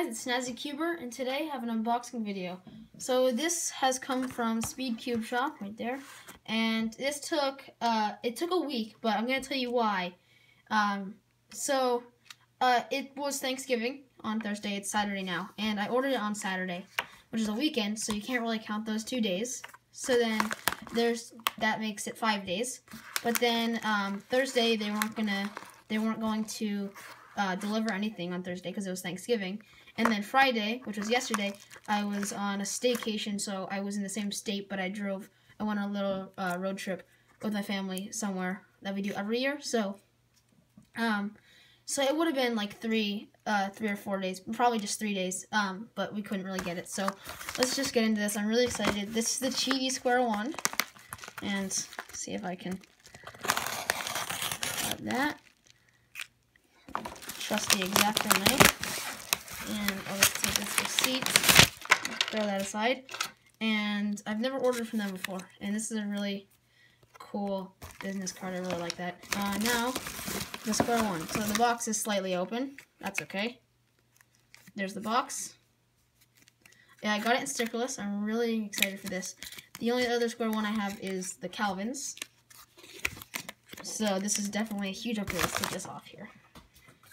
guys, it's Snazzy Cuber, and today I have an unboxing video. So this has come from Speed Cube Shop right there, and this took it took a week, but I'm gonna tell you why. It was Thanksgiving on Thursday. It's Saturday now, and I ordered it on Saturday, which is a weekend, so you can't really count those 2 days. So then that makes it 5 days. But then Thursday they weren't going to deliver anything on Thursday because it was Thanksgiving. And then Friday, which was yesterday, I was on a staycation, so I was in the same state, but I went on a little road trip with my family somewhere that we do every year. So it would have been like 3 or 4 days, probably just 3 days, but we couldn't really get it. So let's just get into this. I'm really excited. This is the QiYi square one, and see if I can grab that. Trusty X-Acto knife, and I'll just take this receipt, throw that aside. And I've never ordered from them before, and this is a really cool business card. I really like that. Now, the square one. So the box is slightly open. That's okay. There's the box. Yeah, I got it in stickerless. I'm really excited for this. The only other square one I have is the Calvin's. So this is definitely a huge upgrade. Let's take this off here.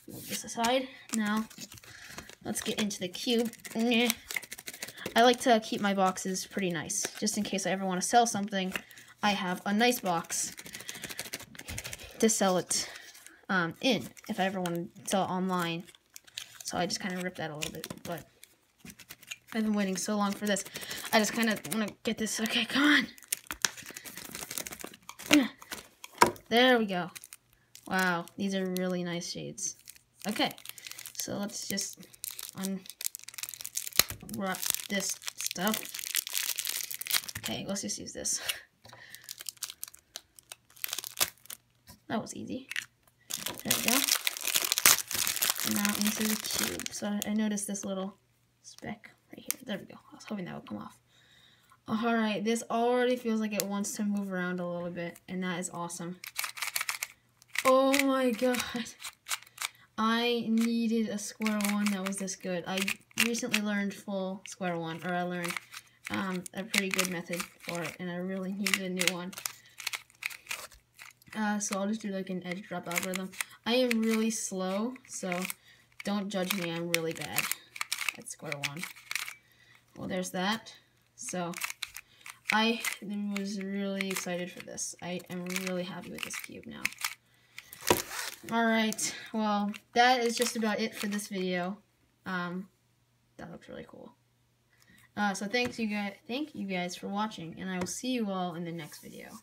Move this aside. Now, let's get into the cube. I like to keep my boxes pretty nice, just in case I ever want to sell something. I have a nice box to sell it in, if I ever want to sell it online. So I just kind of ripped that a little bit, but I've been waiting so long for this. I just kind of want to get this. Okay, come on. There we go. Wow, these are really nice shades. Okay, so let's just unwrap this stuff. Okay, let's just use this. That was easy. There we go. And now into the cube. So I noticed this little speck right here. There we go. I was hoping that would come off. Alright, this already feels like it wants to move around a little bit, and that is awesome. Oh my god. I needed a square one that was this good. I recently learned full square one, or I learned a pretty good method for it, and I really needed a new one. So I'll just do like an edge drop algorithm. I am really slow, so don't judge me. I'm really bad at square one. Well, there's that. So I was really excited for this. I am really happy with this cube now. Alright, well, that is just about it for this video. That looks really cool. So thank you guys for watching, and I will see you all in the next video.